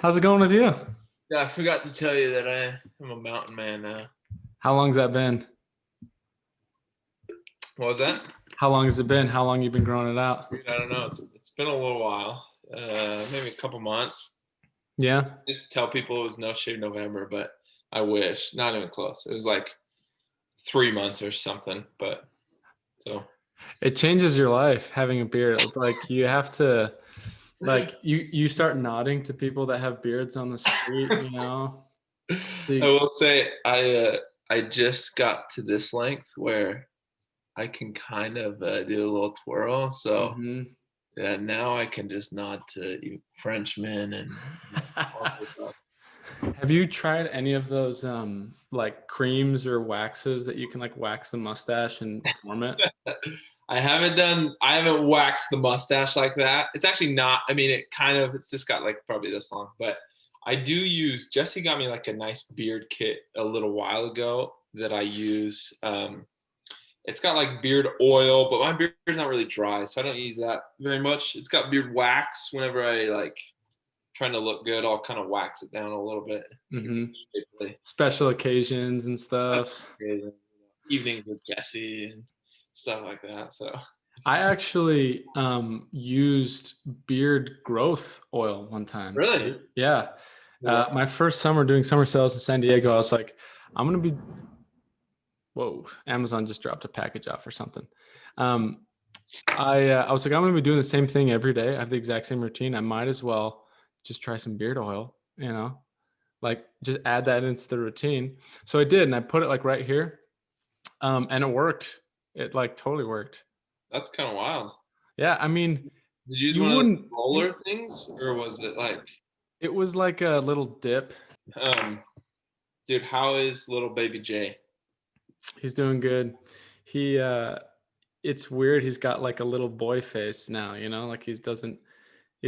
How's it going with you? Yeah, I forgot to tell you that I am a mountain man now. How long's that been? What was that? How long has it been? How long you been growing it out? I don't know. It's been a little while. Maybe a couple months. Yeah, Just tell people it was no shave November, but I wish. Not even close. It was like 3 months or something. But so it changes your life having a beard. It's like you have to you start nodding to people that have beards on the street, you know. So I will say I just got to this length where I can kind of do a little twirl. So Mhm. yeah, now I can just nod to you Frenchmen and all this stuff. Have you tried any of those like creams or waxes that you can like wax the mustache and form it? I haven't waxed the mustache like that. It's actually not, I mean, it's just got like probably this long, but I do use, Jesse got me like a nice beard kit a little while ago that I use. It's got like beard oil, but my beard is not really dry, so I don't use that very much. It's got beard wax. Whenever I like trying to look good, I'll kind of wax it down a little bit. Hmm. Special occasions and stuff. Evenings with Jesse and stuff like that. So I actually used beard growth oil one time. really, Yeah. wow. My first summer doing summer sales in San Diego, I was like, I'm going to be, whoa, Amazon just dropped a package off or something. Um, I was like, I'm going to be doing the same thing every day. I have the exact same routine. I might as well just try some beard oil, like just add that into the routine. So I did, and I put it like right here. And it worked. It like totally worked. That's kind of wild. Yeah. I mean, Did you use you one of the wouldn't, roller things, or was it like, it was like a little dip. um, dude? How is little baby Jay? He's doing good. He it's weird. He's got like a little boy face now, like he's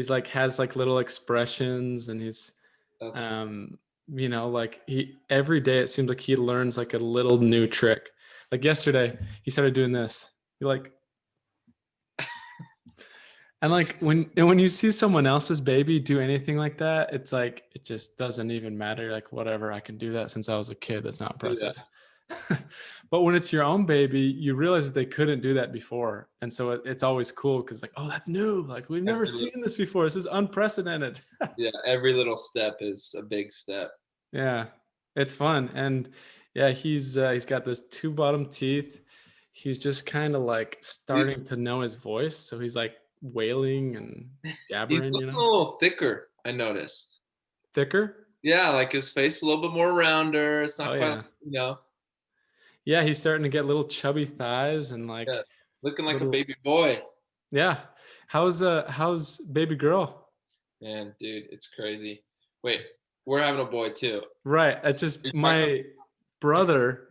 like has like little expressions and he's That's um like he every day it seems like he learns like a little new trick. Like yesterday, he started doing this. He like and like when you see someone else's baby do anything like that, it's like it just doesn't even matter. Like whatever, I can do that since I was a kid. That's not yeah, impressive. But when it's your own baby, you realize that they couldn't do that before, and so it's always cool because like, oh, that's new. Like we've never every seen little, this before. This is unprecedented. yeah, every little step is a big step. Yeah, it's fun, and yeah, he's got those two bottom teeth. He's just kind of like Dude, starting to know his voice, so he's like wailing and he's jabbering, looking a little thicker. I noticed. thicker. Yeah, like his face a little bit more rounder. It's Oh not quite, yeah, you know, yeah. He's starting to get little chubby thighs and yeah, like looking like a little. baby boy. Yeah, how's baby girl? Man, dude, it's crazy. Wait, we're having a boy too. Right. It's Are just you talking about- my brother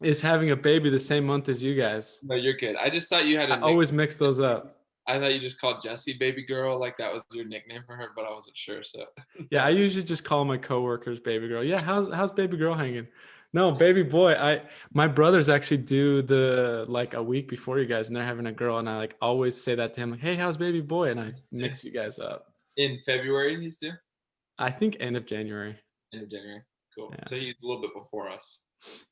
is having a baby the same month as you guys. No, you're good. I just thought you had I a nickname. always mix those up. I thought you just called Jessie baby girl, like that was your nickname for her, but I wasn't sure. So Yeah, I usually just call my coworkers baby girl. Yeah, how's baby girl hanging? No, baby boy. My brothers actually do the like a week before you guys, and they're having a girl, and I like always say that to him, like, hey, how's baby boy? And I mix you guys up. in February he's due. I think end of January. End of January. Cool. Yeah. So he's a little bit before us.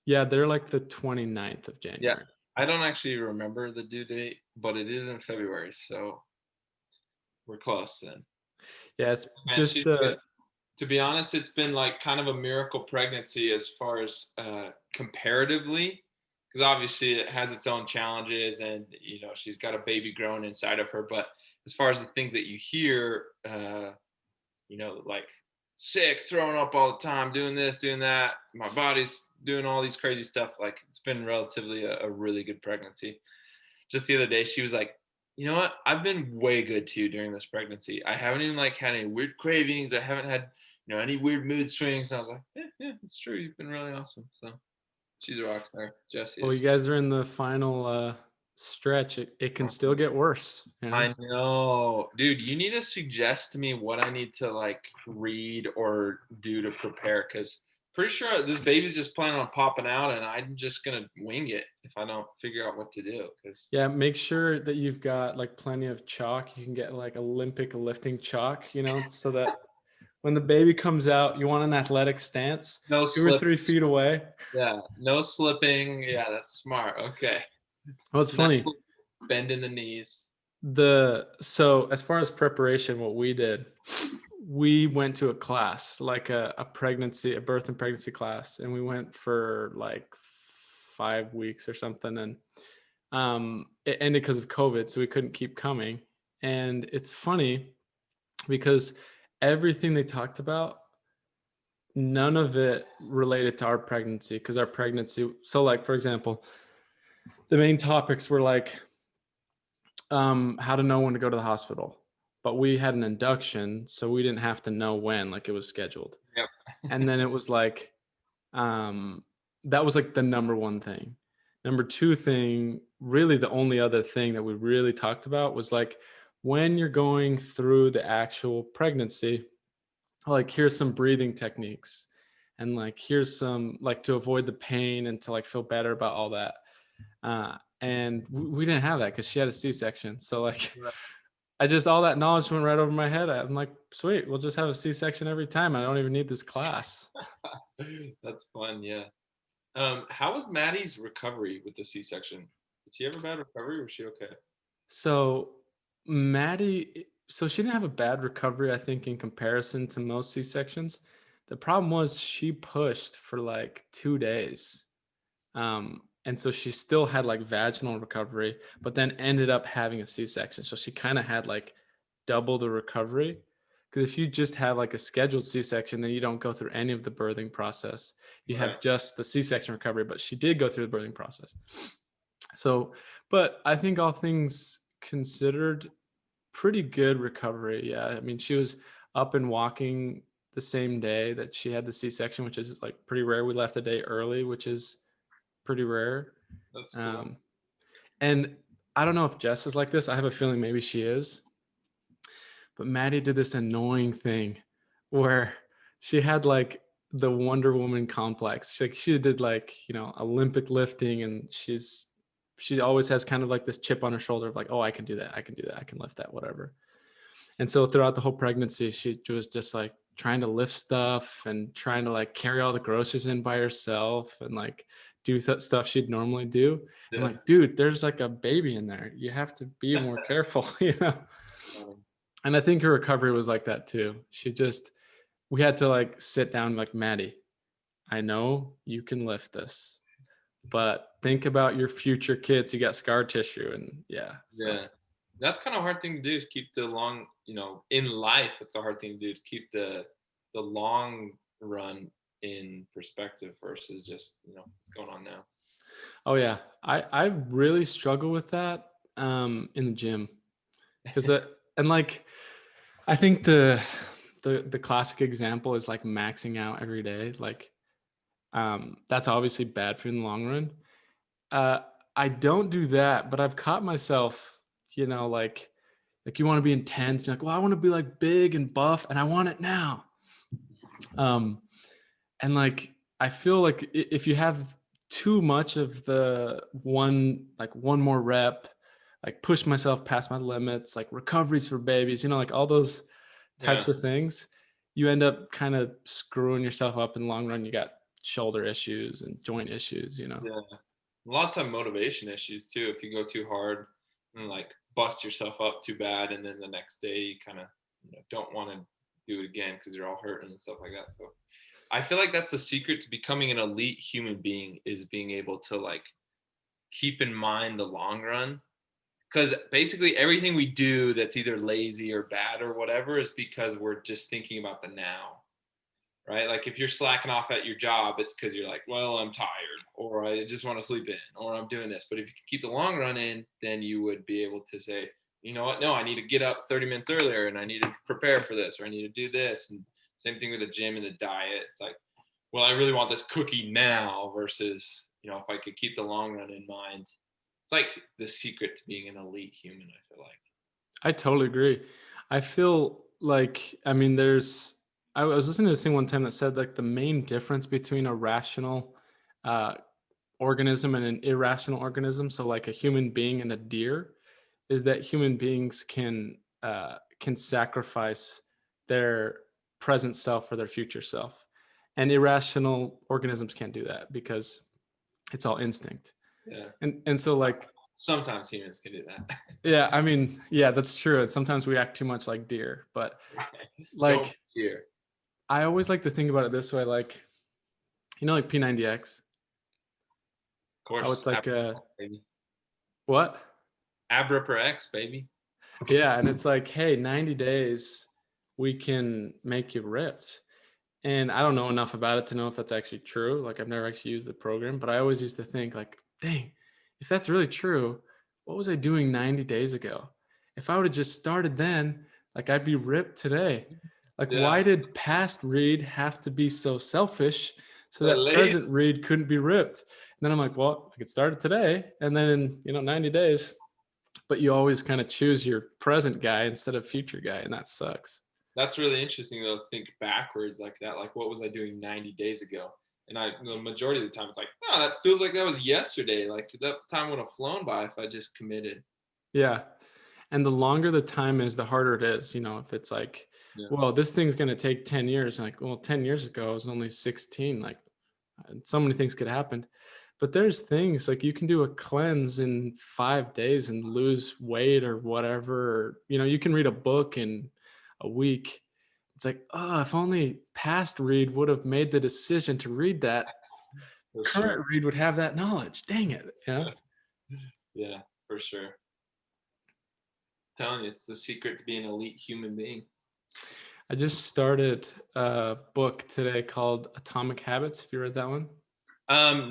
Yeah, they're like the 29th of Yeah. January. I don't actually remember the due date, but it is in February, so we're close then. Yeah, it's Man, just she's been, to be honest, it's been like kind of a miracle pregnancy as far as comparatively, because obviously it has its own challenges, and she's got a baby growing inside of her. But as far as the things that you hear, like sick, throwing up all the time, doing this, doing that, my body's doing all these crazy stuff. Like it's been relatively a really good pregnancy. Just the other day, she was like, you know what? I've been way good too during this pregnancy. I haven't even like had any weird cravings. I haven't had, any weird mood swings. And I was like, yeah, it's true. You've been really awesome. So she's a rock star. Jessie well, you is. guys are in the final stretch. It can still get worse, I know, dude. You need to suggest to me what I need to like read or do to prepare, because pretty sure this baby's just planning on popping out, and I'm just gonna wing it if I don't figure out what to do. Because Yeah, make sure that you've got like plenty of chalk. You can get like Olympic lifting chalk, so that when the baby comes out, you want an athletic stance, No 2 or 3 feet away. Yeah, no slipping. Yeah, that's smart. Okay. Well, it's That's funny. cool. Bend in the knees. So as far as preparation, what we did, we went to a class, like a birth and pregnancy class, and we went for like 5 weeks or something. And it ended because of COVID, so we couldn't keep coming. And it's funny because everything they talked about, none of it related to our pregnancy, because our pregnancy, so like for example, the main topics were like how to know when to go to the hospital, but we had an induction, so we didn't have to know when, like it was scheduled. Yep. And then it was like um that was like the number one thing. Number two thing, really the only other thing that we really talked about was like when you're going through the actual pregnancy, like here's some breathing techniques, and like here's some like to avoid the pain and to like feel better about all that. And we didn't have that because she had a C-section. So like Right. I just, all that knowledge went right over my head. I'm like, sweet, we'll just have a C-section every time. I don't even need this class. That's fun. Yeah. How was Maddie's recovery with the C-section? Did she have a bad recovery or was she okay? So Maddie, so she didn't have a bad recovery, I think, in comparison to most C-sections. The problem was she pushed for like 2 days. And so she still had like vaginal recovery, but then ended up having a C-section. So she kind of had like double the recovery. Because if you just have like a scheduled C-section, then you don't go through any of the birthing process. You Right. have just the C-section recovery, but she did go through the birthing process. So, but I think all things considered, pretty good recovery. Yeah. I mean, she was up and walking the same day that she had the C-section, which is like pretty rare. We left a day early, which is pretty rare. That's cool. Um, and I don't know if Jess is like this. I have a feeling maybe she is. But Maddie did this annoying thing where she had like the Wonder Woman complex. She did like, Olympic lifting, and she always has kind of like this chip on her shoulder of like, oh, I can do that. I can do that. I can lift that, whatever. And so throughout the whole pregnancy, she was just like trying to lift stuff and trying to like carry all the groceries in by herself and like do stuff she'd normally do. Yeah. And like, dude, there's like a baby in there. You have to be more careful, Um, And I think her recovery was like that too. We had to like sit down like, Maddie, I know you can lift this, but think about your future kids. You got scar tissue, and yeah. So yeah. That's kind of a hard thing to do is keep the long, in life, it's a hard thing to do is keep the long run in perspective versus just, what's going on now. oh yeah, I really struggle with that in the gym, because and like I think the classic example is like maxing out every day. Like that's obviously bad for you in the long run. Uh, I don't do that, but I've caught myself, like you want to be intense. You're like, well, I want to be like big and buff, and I want it now. Um, and like I feel like if you have too much of the one more rep, like push myself past my limits, like recoveries for babies, like all those Yeah. types of things, you end up kind of screwing yourself up in the long run. You got shoulder issues and joint issues. Yeah. A lot of time motivation issues too. If you go too hard and like bust yourself up too bad, and then the next day you kind of don't want to do it again because you're all hurting and stuff like that. So I feel like that's the secret to becoming an elite human being is being able to like keep in mind the long run. Because basically everything we do that's either lazy or bad or whatever is because we're just thinking about the now, right? Like if you're slacking off at your job, it's because you're like, well, I'm tired, or I just want to sleep in, or I'm doing this. But if you can keep the long run in, then you would be able to say, you know what? No, I need to get up 30 minutes earlier, and I need to prepare for this, or I need to do this. And same thing with the gym and the diet. It's like, well, I really want this cookie now versus, if I could keep the long run in mind. It's like the secret to being an elite human, I feel like. I totally agree. I feel like, I mean, I was listening to this thing one time that said like the main difference between a rational uh, organism and an irrational organism, so like a human being and a deer, is that human beings can sacrifice their present self for their future self. And irrational organisms can't do that because it's all instinct. Yeah. And so like Sometimes humans can do that. yeah, I mean, yeah, that's true. And sometimes we act too much like deer, but Don't like fear. I always like to think about it this way, like like P90X, Of how course. it's like Baby. what? Abra per X, baby. Yeah, and it's like, hey, 90 days we can make you ripped. And I don't know enough about it to know if that's actually true. Like I've never actually used the program, but I always used to think like, dang, if that's really true, what was I doing 90 days ago? If I would have just started then, like I'd be ripped today. Like Yeah. why did past Reed have to be so selfish so But that late. present Reed couldn't be ripped? And then I'm like, well, I could start it today and then in, 90 days, but you always kind of choose your present guy instead of future guy, and that sucks. That's really interesting though, to think backwards like that. Like, what was I doing 90 days ago? And the majority of the time, it's like, oh, that feels like that was yesterday. Like that time would have flown by if I just committed. Yeah. And the longer the time is, the harder it is. If it's like, Yeah. well, this thing's going to take 10 years. Like, well, 10 years ago, I was only 16. Like, so many things could happen. But there's things like you can do a cleanse in 5 days and lose weight or whatever. Or, you can read a book in a week. It's like, oh, if only past Reed would have made the decision to read that, For current sure. Reed would have that knowledge. Dang it. Yeah, for sure. Telling you, it's the secret to being an elite human being. I just started a book today called Atomic Habits. Have you read that one?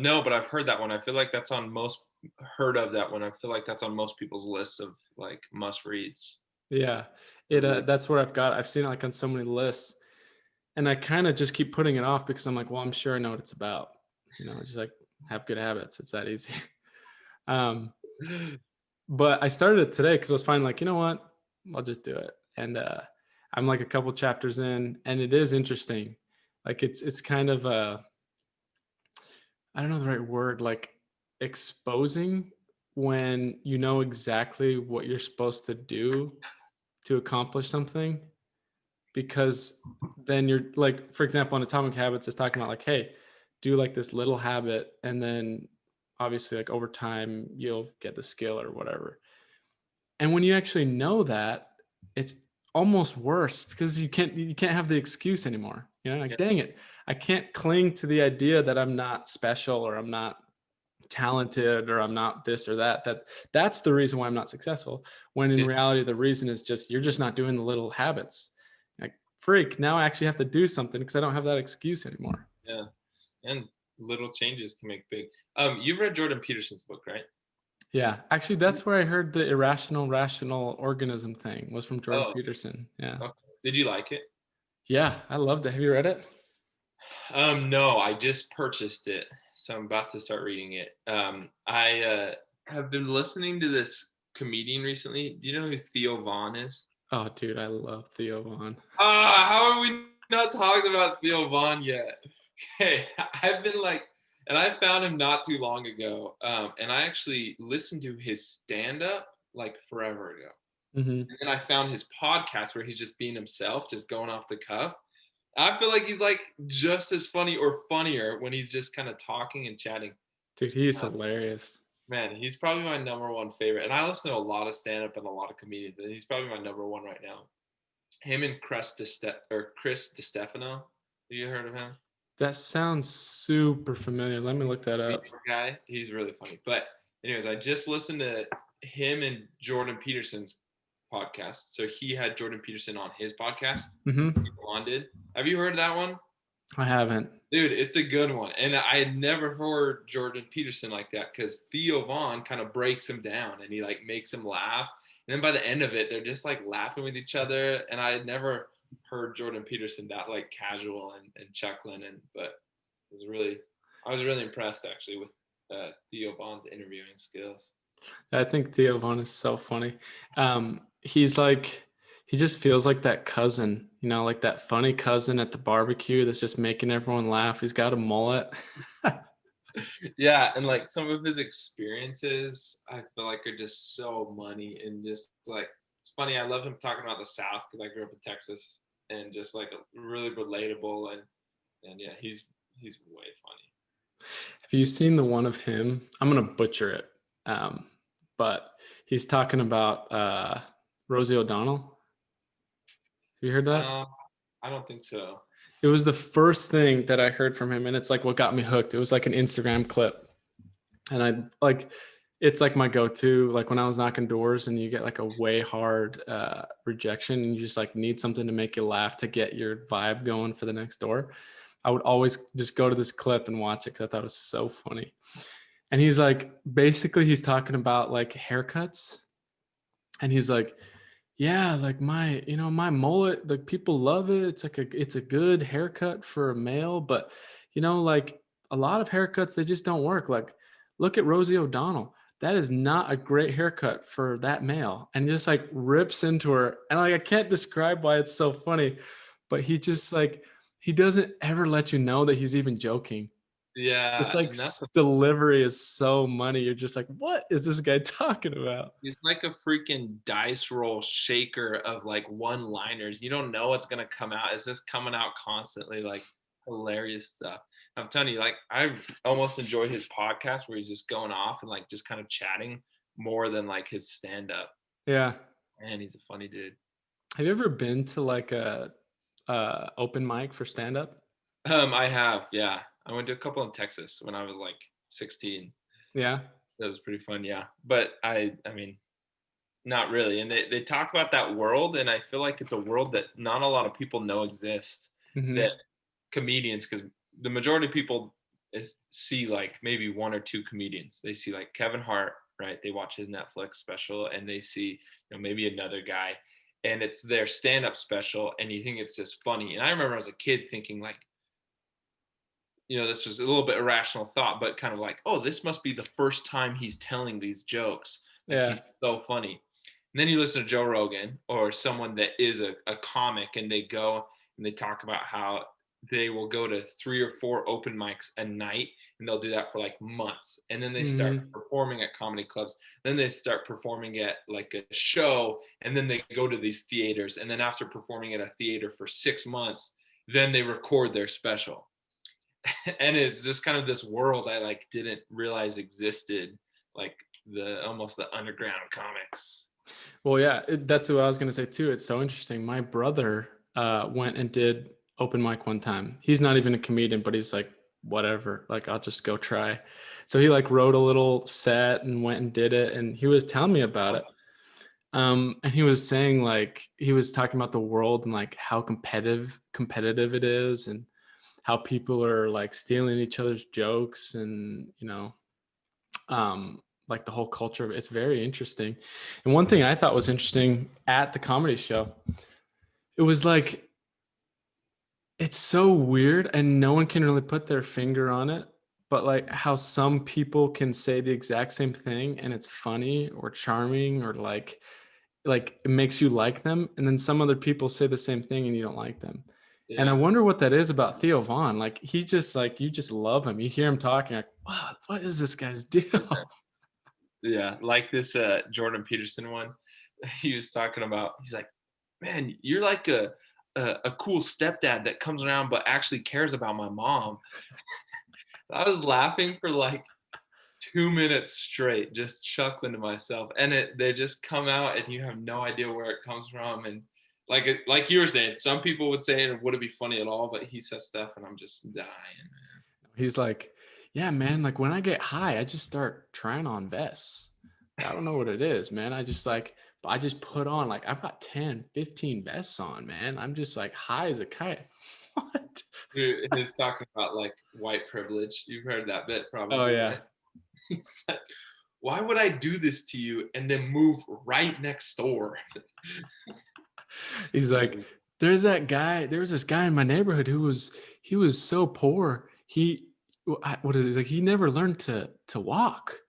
No, but I've heard that one. I feel like that's on most heard of that one. I feel like that's on most people's lists of like must reads. Yeah, that's where I've seen it like on so many lists, and I kind of just keep putting it off because I'm like, well, I'm sure I know what it's about. Just like have good habits. It's that easy. But I started it today because I was finding like, you know what, I'll just do it. And I'm like a couple chapters in, and it is interesting. Like it's kind of I don't know the right word, like exposing when you know exactly what you're supposed to do to accomplish something, because then you're like, for example, in Atomic Habits, it's talking about like, hey, do like this little habit, and then obviously like over time you'll get the skill or whatever. And when you actually know that, it's almost worse because you can't have the excuse anymore. Like, Yeah. dang it, I can't cling to the idea that I'm not special or I'm not talented or I'm not this or that. That's the reason why I'm not successful. When in reality, the reason is just you're just not doing the little habits. Like, freak, now I actually have to do something because I don't have that excuse anymore. Yeah. And little changes can make big. You've read Jordan Peterson's book, right? Yeah, actually, that's where I heard the irrational rational organism thing was from Jordan Oh, Peterson. Yeah. okay. Did you like it? Yeah, I loved it. Have you read it? No, I just purchased it, so I'm about to start reading it. I have been listening to this comedian recently. Do you know who Theo Vaughan is? Oh, dude, I love Theo Vaughan. How are we not talking about Theo Vaughan yet? Okay, I've been like, and I found him not too long ago, and I actually listened to his stand-up like forever ago. Mm-hmm. And then I found his podcast where he's just being himself, just going off the cuff. I feel like he's like just as funny or funnier when he's just kind of talking and chatting. Dude, he's hilarious. Man, he's probably my number one favorite. And I listen to a lot of stand-up and a lot of comedians, and he's probably my number one right now. Him and Chris DiStefano. Have you heard of him? That sounds super familiar. Let me look that up. Guy, he's really funny. But anyways, I just listened to him and Jordan Peterson's podcast. So he had Jordan Peterson on his podcast. Mm-hmm. Vaughan did. Have you heard of that one? I haven't. Dude, it's a good one. And I had never heard Jordan Peterson like that because Theo Vaughan kind of breaks him down and he like makes him laugh. And then by the end of it, they're just like laughing with each other. And I had never heard Jordan Peterson that like casual and chuckling. But I was really impressed actually with Theo Vaughan's interviewing skills. I think Theo Vaughan is so funny. He's like, he just feels like that cousin, like that funny cousin at the barbecue that's just making everyone laugh. He's got a mullet. Yeah, and like some of his experiences, I feel like are just so money and just like it's funny. I love him talking about the South because I grew up in Texas, and just like really relatable, and yeah, he's way funny. Have you seen the one of him? I'm gonna butcher it, but he's talking about Rosie O'Donnell. Have you heard that? I don't think so. It was the first thing that I heard from him, and it's like what got me hooked. It was like an Instagram clip, and I like it's like my go-to. Like when I was knocking doors, and you get like a way hard rejection, and you just like need something to make you laugh to get your vibe going for the next door. I would always just go to this clip and watch it because I thought it was so funny. And he's like, basically, he's talking about like haircuts, and he's like, yeah, like my mullet, like people love it. It's a good haircut for a male, but like a lot of haircuts, they just don't work. Like, look at Rosie O'Donnell. That is not a great haircut for that male. And just like rips into her. And like I can't describe why it's so funny, but he just like he doesn't ever let you know that he's even joking. It's Yeah, like and that's delivery is so money. You're just like, what is this guy talking about? he's like a freaking dice roll shaker of like one-liners. You don't know what's gonna come out. It's just coming out constantly, like hilarious stuff. I'm telling you, like I almost enjoy his podcast where he's just going off and like just kind of chatting more than like his stand-up. Yeah. Man, he's a funny dude. Have you ever been to like a open mic for stand up? I have, yeah. I went to a couple in Texas when I was like 16. Yeah. That was pretty fun, yeah. But I mean, not really. And they talk about that world, and I feel like it's a world that not a lot of people know exists. Hmm. That comedians, because the majority of people see like maybe one or two comedians. They see like Kevin Hart, right? They watch his Netflix special, and they see maybe another guy, and it's their stand-up special, and you think it's just funny. And I remember as a kid thinking like, this was a little bit irrational thought, but kind of like, oh, this must be the first time he's telling these jokes. Like Yeah. he's so funny. And then you listen to Joe Rogan or someone that is a comic, and they go and they talk about how they will go to 3 or 4 open mics a night, and they'll do that for like months. And then they start Hmm. performing at comedy clubs. Then they start performing at like a show, and then they go to these theaters. And then after performing at a theater for 6 months, then they record their special. And it's just kind of this world I like didn't realize existed, like the almost the underground comics. Well, yeah, that's what I was gonna say too. It's so interesting. My brother went and did open mic one time. He's not even a comedian, but he's like, whatever, like I'll just go try. So he like wrote a little set and went and did it, and he was telling me about it. And he was saying like he was talking about the world and like how competitive it is, and how people are like stealing each other's jokes, and like the whole culture of it. It's very interesting. And one thing I thought was interesting at the comedy show, it was like it's so weird and no one can really put their finger on it, but like how some people can say the exact same thing and it's funny or charming or like it makes you like them, and then some other people say the same thing and you don't like them. And I Yeah. wonder what that is about Theo Vaughan. Like he just like you just love him. You hear him talking, like, wow, what is this guy's deal? Yeah. Like this Jordan Peterson one. He was talking about, he's like, man, you're like a cool stepdad that comes around but actually cares about my mom. I was laughing for like 2 minutes straight, just chuckling to myself. And they just come out and you have no idea where it comes from. And like you were saying, some people would say it wouldn't be funny at all, but he says stuff and I'm just dying, man. He's like, yeah, man, like when I get high, I just start trying on vests. I don't know what it is, man. I just put on like I've got 10, 15 vests on, man. I'm just like high as a kite. What? He's talking about like white privilege. You've heard that bit Oh probably, yeah. right? He's like, why would I do this to you and then move right next door? He's like, there was this guy in my neighborhood he was so poor. What is it? Like he never learned to walk.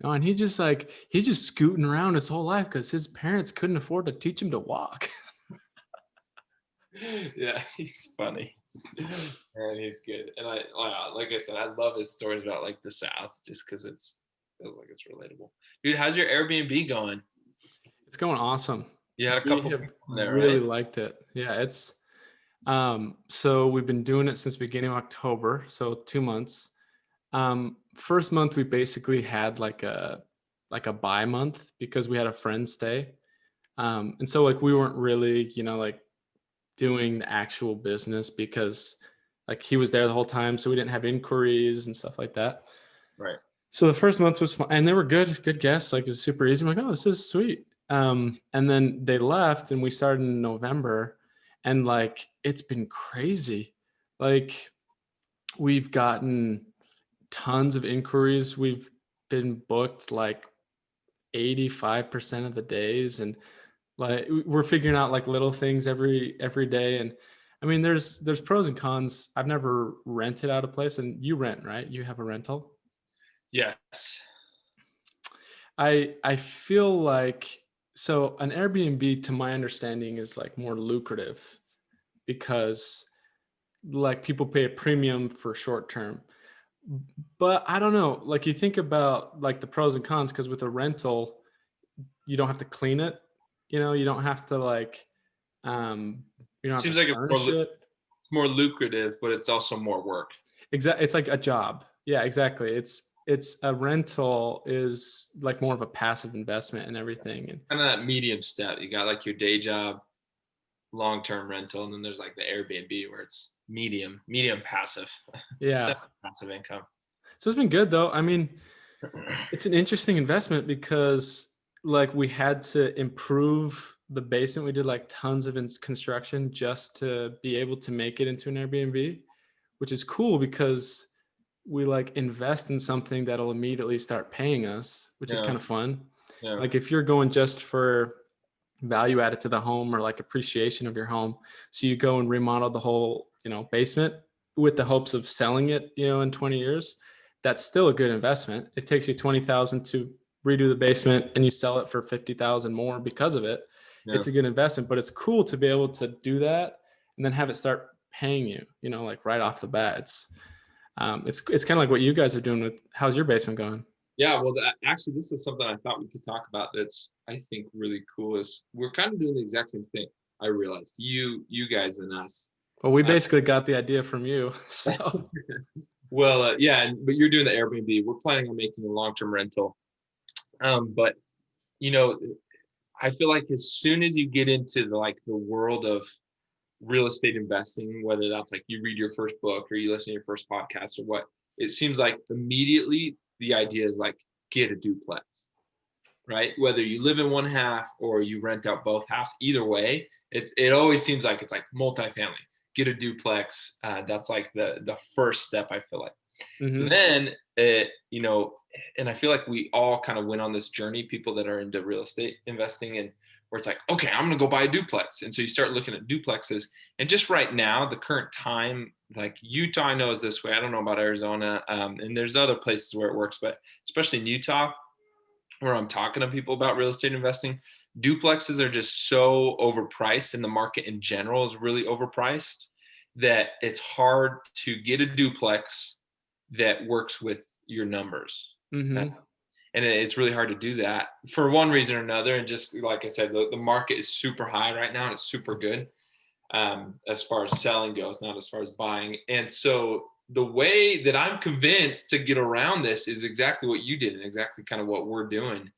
And he's just scooting around his whole life because his parents couldn't afford to teach him to walk. Yeah, he's funny. And he's good. And like I said, I love his stories about like the South just because feels like it's relatable. Dude, how's your Airbnb going? It's going awesome. You had a We couple have people in there, really right? liked it. Yeah, So we've been doing it since beginning of October, so 2 months. First month we basically had like a buy month because we had a friend stay. And so like we weren't really, like doing the actual business because like he was there the whole time, so we didn't have inquiries and stuff like that. Right. So the first month was fun, and they were good guests. Like it's super easy. I'm like, oh, this is sweet. And then they left, and we started in November, and like it's been crazy. Like we've gotten tons of inquiries. We've been booked like 85% of the days, and like we're figuring out like little things every day. And I mean, there's pros and cons. I've never rented out a place, and you rent, right? You have a rental. Yes. I feel like, so an Airbnb, to my understanding, is like more lucrative because like people pay a premium for short term. But I don't know, like you think about like the pros and cons, because with a rental, you don't have to clean it, you don't have to like um you don't have to Seems like furnish it. it's more lucrative, but it's also more work. Exactly, it's like a job. Yeah, exactly. It's a rental is like more of a passive investment and everything. And Kind of that medium step. You got like your day job, long-term rental, and then there's like the Airbnb where it's medium passive, yeah, semi-passive income. so it's been good though. I mean, it's an interesting investment because like we had to improve the basement. We did like tons of construction just to be able to make it into an Airbnb, which is cool because we like invest in something that'll immediately start paying us, which is Yeah, kind of fun. yeah, Like if you're going just for value added to the home or like appreciation of your home, so you go and remodel the whole, basement with the hopes of selling it, in 20 years, that's still a good investment. It takes you 20,000 to redo the basement and you sell it for 50,000 more because of it. yeah. It's a good investment, but it's cool to be able to do that and then have it start paying you, like right off the bat. It's kind of like what you guys are doing with, how's your basement going? Yeah, well, actually, this is something I thought we could talk about. That's I think really cool. Is we're kind of doing the exact same thing. I realized you guys and us. Well, we Uh, basically got the idea from you. So well, yeah, but you're doing the Airbnb. We're planning on making a long-term rental. But you know, I feel like as soon as you get into the world of real estate investing, whether that's like you read your first book or you listen to your first podcast or what, it seems like immediately the idea is like get a duplex, right? Whether you live in one half or you rent out both halves, either way, it always seems like it's like multifamily. Get a duplex. That's like the first step. I feel like. So mhm. then, and I feel like we all kind of went on this journey. People that are into real estate investing, and where it's like, okay, I'm gonna go buy a duplex, and so you start looking at duplexes. And just right now, the current time, like Utah, I know is this way. I don't know about Arizona, and there's other places where it works, but especially in Utah, where I'm talking to people about real estate investing, duplexes are just so overpriced, and the market in general is really overpriced that it's hard to get a duplex that works with your numbers. Uh, Mhm. and it's really hard to do that for one reason or another. And just like I said, the market is super high right now and it's super good, as far as selling goes, not as far as buying. And so the way that I'm convinced to get around this is exactly what you did and exactly kind of what we're doing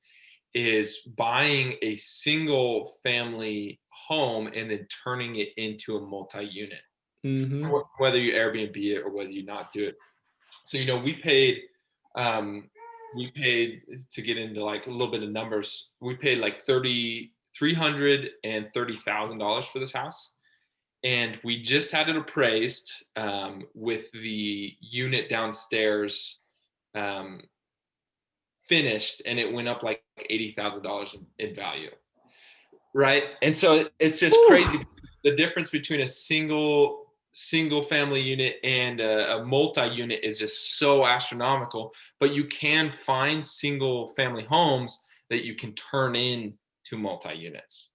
is buying a single family home and then turning it into a multi-unit, Mhm. whether you Airbnb it or whether you not do it. So, um, we paid to get into like a little bit of numbers. We paid like $330,000 for this house. And we just had it appraised, with the unit downstairs, um, finished, and it went up like $80,000 in value. Right. And so it's just Whew. crazy. The difference between a single family unit and a multi-unit is just so astronomical, but you can find single family homes that you can turn into multi-units.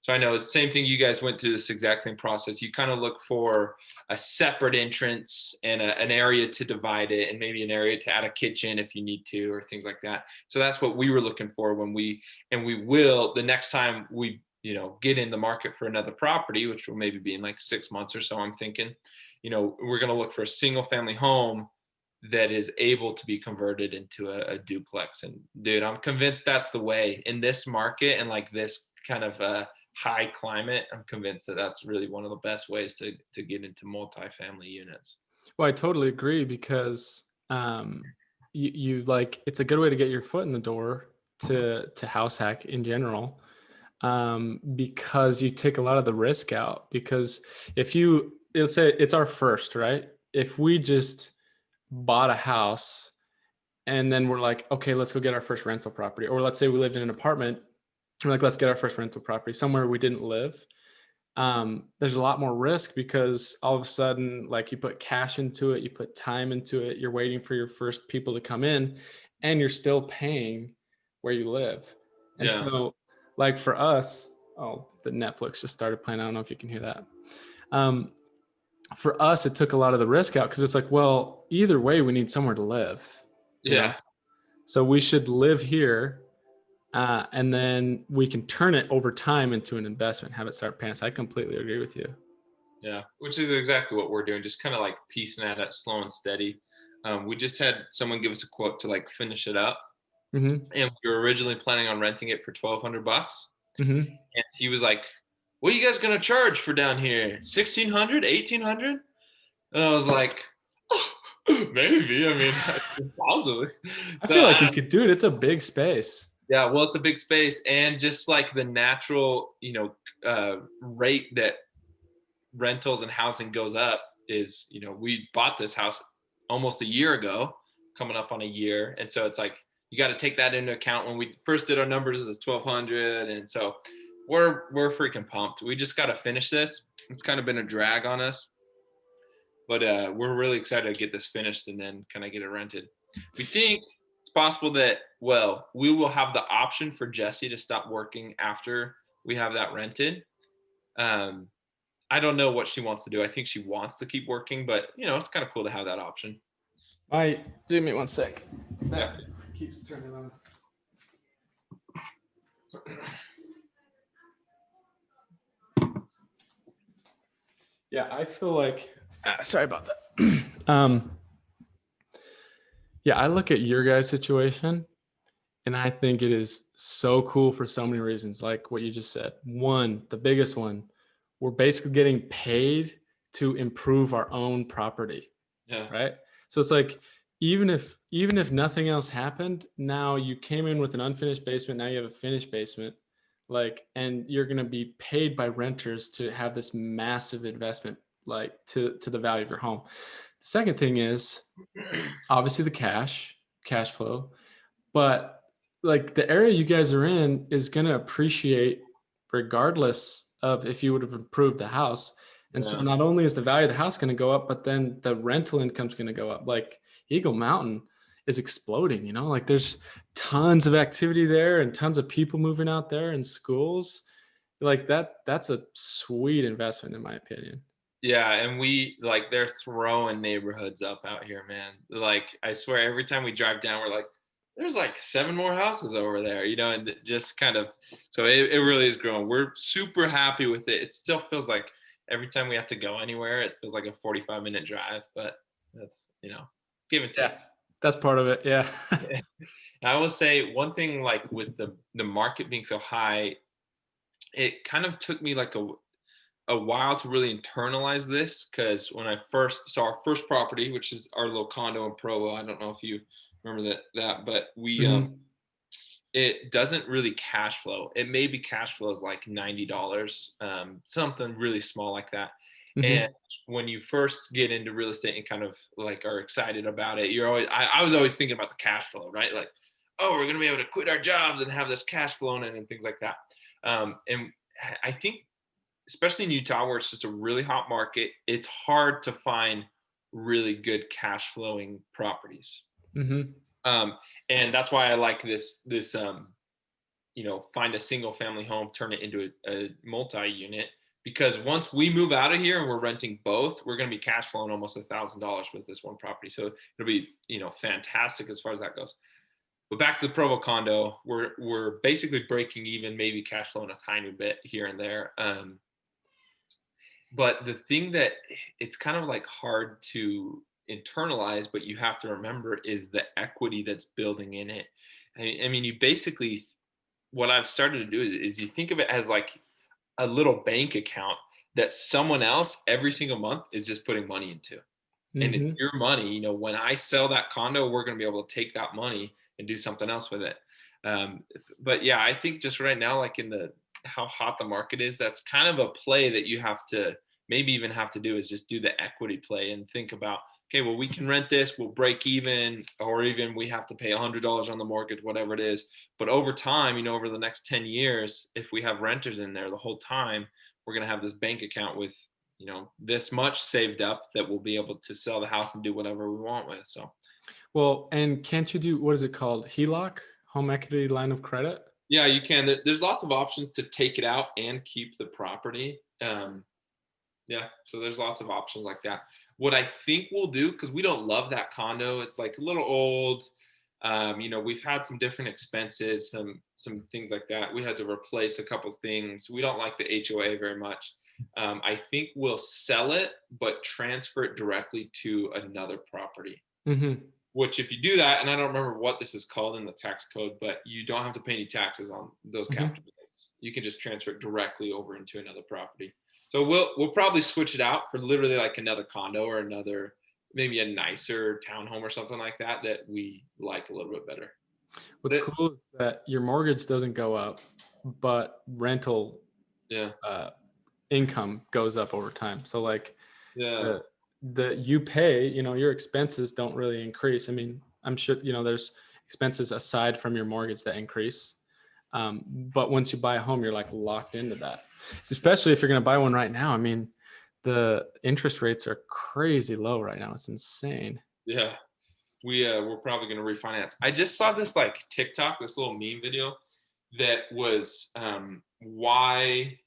So I know it's the same thing. You guys went through this exact same process. You kind of look for a separate entrance and an area to divide it, and maybe an area to add a kitchen if you need to, or things like that. So that's what we were looking for and we will, the next time we, get in the market for another property, which will maybe be in like 6 months or so, I'm thinking, we're going to look for a single family home that is able to be converted into a duplex. And dude, I'm convinced that's the way in this market and like this kind of high climate. I'm convinced that that's really one of the best ways to get into multifamily units. Well, I totally agree because you like it's a good way to get your foot in the door to house hack in general, because you take a lot of the risk out. Because if you, let's say it's our first, right? If we just bought a house and then we're like, okay, let's go get our first rental property, or let's say we lived in an apartment, we're like, let's get our first rental property somewhere we didn't live. There's a lot more risk because all of a sudden, like you put cash into it, you put time into it, you're waiting for your first people to come in, and you're still paying where you live. And Yeah. so, like for us, oh, the Netflix just started playing. I don't know if you can hear that. Um, for us, it took a lot of the risk out because it's like, well, either way, we need somewhere to live, you know? Yeah. So we should live here, and then we can turn it over time into an investment, have it start paying us. I completely agree with you. Yeah, which is exactly what we're doing, just kind of like piecing at it slow and steady. We just had someone give us a quote to like finish it up, Mm-hmm. and we were originally planning on renting it for $1,200. Mm-hmm. And he was like, "What are you guys gonna charge for down here? 1,600, 1,800?" And I was like, "Oh, maybe. I mean, possibly." I So feel like you could do it. It's a big space. yeah, well, it's a big space, and just like the natural, rate that rentals and housing goes up is, we bought this house almost a year ago, coming up on a year, and so it's like you got to take that into account. When we first did our numbers, it was 1,200, and so we're freaking pumped. We just got to finish this. It's kind of been a drag on us, but we're really excited to get this finished and then kind of get it rented. We think it's possible that, well, we will have the option for Jesse to stop working after we have that rented. Um, I don't know what she wants to do. I think she wants to keep working, but it's kind of cool to have that option. Give me one sec. Yeah. That keeps turning on. Yeah, I feel like. Sorry about that. Yeah, I look at your guys' situation, and I think it is so cool for so many reasons. Like what you just said. One, the biggest one, we're basically getting paid to improve our own property. Yeah. Right. So it's like, even if nothing else happened, now you came in with an unfinished basement, now you have a finished basement, like, and you're going to be paid by renters to have this massive investment, like to the value of your home. The second thing is obviously the cash flow, but like the area you guys are in is going to appreciate regardless of if you would have improved the house. And so Yeah. not only is the value of the house going to go up, but then the rental income is going to go up. Like Eagle Mountain is exploding, like there's tons of activity there and tons of people moving out there and schools like that. That's a sweet investment in my opinion. Yeah, and they're throwing neighborhoods up out here, man. Like I swear, every time we drive down, we're like, there's like 7 more houses over there, and just kind of, so it really is growing. We're super happy with it. It still feels like every time we have to go anywhere, it feels like a 45-minute drive, but that's, give and take. Yeah, that's part of it. Yeah. I will say one thing, like with the market being so high, it kind of took me like a while to really internalize this, because when I first saw our first property, which is our little condo in Provo, I don't know if you remember that, but we Mhm. it doesn't really cash flow. It maybe cash flows like $90, something really small like that. And Mhm. when you first get into real estate and kind of like are excited about it, you're always I was always thinking about the cash flow, right? Like, oh, we're gonna be able to quit our jobs and have this cash flowing in and things like that. And I think, especially in Utah, where it's just a really hot market, it's hard to find really good cash flowing properties. Mhm. Um, and that's why I like this find a single family home, turn it into a multi-unit, because once we move out of here and we're renting both, we're going to be cash flowing almost $1,000 with this one property. So it'll be, fantastic as far as that goes. But back to the Provo condo, we're basically breaking even, maybe cash flowing a tiny bit here and there. But the thing that it's kind of like hard to internalize, but you have to remember is the equity that's building in it. I mean, you basically, what I've started to do is you think of it as like a little bank account that someone else every single month is just putting money into. And it's Hmm. your money. When I sell that condo, we're going to be able to take that money and do something else with it. Um, but yeah, I think just right now, like in the how hot the market is, that's kind of a play that you have to maybe even have to do is just do the equity play and think about, okay, well, we can rent this, we'll break even, or even we have to pay $100 on the mortgage, whatever it is. But over time, over the next 10 years, if we have renters in there the whole time, we're going to have this bank account with this much saved up that we'll be able to sell the house and do whatever we want with. So Well, and can't you do, what is it called? HELOC, home equity line of credit? yeah, you can. There's lots of options to take it out and keep the property. Yeah, so there's lots of options like that. What I think we'll do, because we don't love that condo, it's like a little old. We've had some different expenses, some things like that. We had to replace a couple things. We don't like the HOA very much. I think we'll sell it, but transfer it directly to another property. Hmm. Which, if you do that, and I don't remember what this is called in the tax code, but you don't have to pay any taxes on those Hmm. capital gains. You can just transfer it directly over into another property. So we'll probably switch it out for literally like another condo or another, maybe a nicer townhome or something like that we like a little bit better. What's But cool is that your mortgage doesn't go up, but rental yeah, uh, income goes up over time. So like yeah, the you pay, your expenses don't really increase. I mean, I'm sure there's expenses aside from your mortgage that increase. But once you buy a home, you're like locked into that. So especially if you're going to buy one right now. I mean, the interest rates are crazy low right now. It's insane. yeah. We're probably going to refinance. I just saw this like TikTok, this little meme video that was why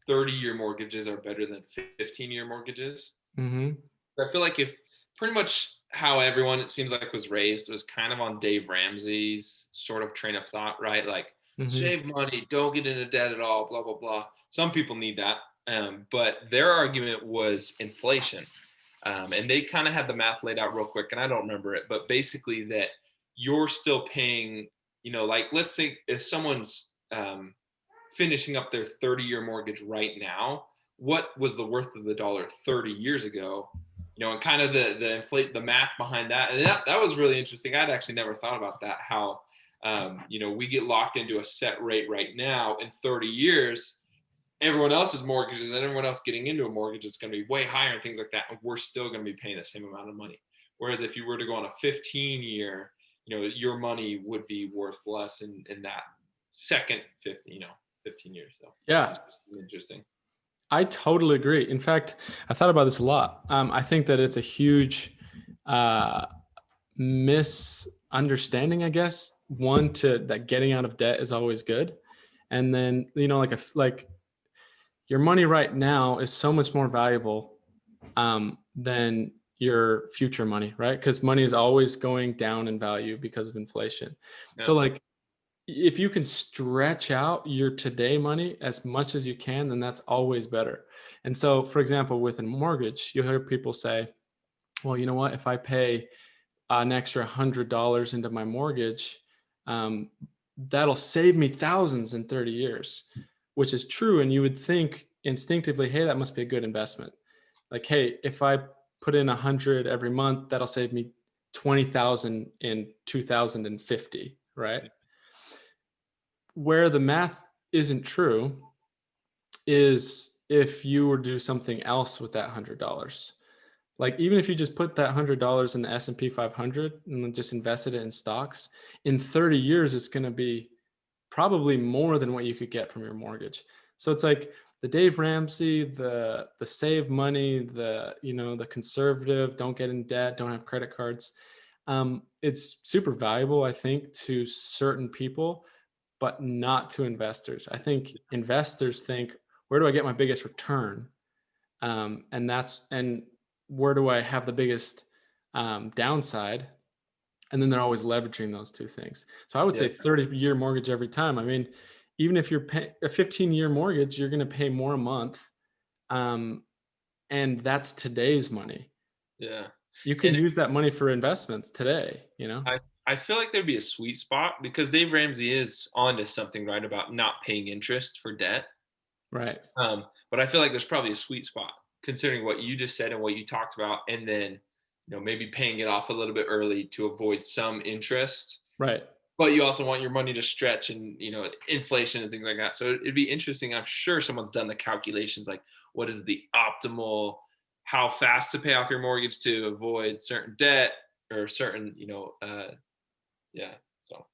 30-year mortgages are better than 15-year mortgages. Hmm. I feel like if pretty much how everyone, it seems like, was raised was kind of on Dave Ramsey's sort of train of thought, right? Like, Hmm. save money, don't get into debt at all, blah, blah, blah. Some people need that. But their argument was inflation. And they kind of had the math laid out real quick, and I don't remember it, but basically that you're still paying, like, let's say if someone's finishing up their 30-year mortgage right now, what was the worth of the dollar 30 years ago? And kind of the math behind that. And that was really interesting. I'd actually never thought about that, how we get locked into a set rate right now. In 30 years, everyone else's mortgages and everyone else getting into a mortgage is going to be way higher and things like that, and we're still going to be paying the same amount of money. Whereas if you were to go on a 15-year, your money would be worth less in that second 15 years. So Yeah, it's interesting. I totally agree. In fact, I've thought about this a lot. I think that it's a huge uh, misunderstanding, I guess. One, to that getting out of debt is always good, and then like your money right now is so much more valuable than your future money, right? Because money is always going down in value because of inflation. Yeah. So like if you can stretch out your today money as much as you can, then that's always better. And so, for example, with a mortgage, you hear people say, well, you know what, if I pay an extra $100 into my mortgage, um, that'll save me thousands in 30 years, which is true. And you would think instinctively, hey, that must be a good investment. Like, hey, if I put in 100 every month, that'll save me 20,000 in 2050, right? Where the math isn't true is if you were to do something else with that $100. Like even if you just put that $100 in the S&P 500 and then just invested it in stocks, in 30 years it's going to be probably more than what you could get from your mortgage. So it's like the Dave Ramsey, the save money, the conservative, don't get in debt, don't have credit cards. It's super valuable, I think, to certain people, but not to investors. I think investors think, where do I get my biggest return? And where do I have the biggest downside? And then they're always leveraging those two things. So I would Yeah. say 30-year mortgage every time. I mean, even if you're paying a 15-year mortgage, you're going to pay more a month. Um, and that's today's money. Yeah. You can And use that money for investments today, you know? I feel like there'd be a sweet spot because Dave Ramsey is onto something right about not paying interest for debt. Right. But I feel like there's probably a sweet spot considering what you just said and what you talked about, and then maybe paying it off a little bit early to avoid some interest. Right. But you also want your money to stretch and inflation and things like that. So it'd be interesting. I'm sure someone's done the calculations like what is the optimal, how fast to pay off your mortgage to avoid certain debt or certain yeah. So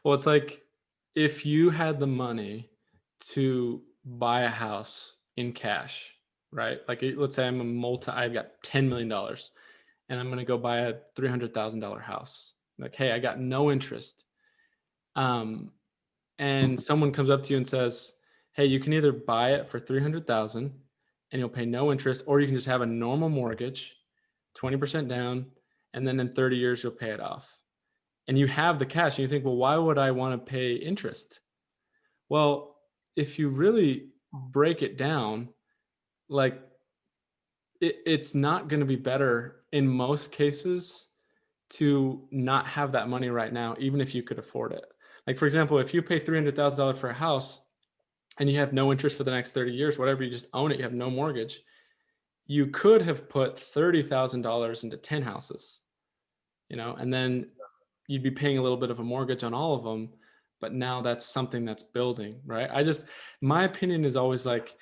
Well, it's like if you had the money to buy a house in cash, right? Like let's say I've got $10 million and I'm going to go buy a $300,000 house. Like, hey, I got no interest. Um, and someone comes up to you and says, hey, you can either buy it for 300,000 and you'll pay no interest, or you can just have a normal mortgage, 20% down, and then in 30 years you'll pay it off. And you have the cash and you think, well, why would I want to pay interest? Well, if you really break it down, like it's not going to be better in most cases to not have that money right now, even if you could afford it. Like, for example, if you pay $300,000 for a house and you have no interest for the next 30 years, whatever, you just own it, you have no mortgage, you could have put $30,000 into 10 houses, and then you'd be paying a little bit of a mortgage on all of them. But now that's something that's building, right? My opinion is always like,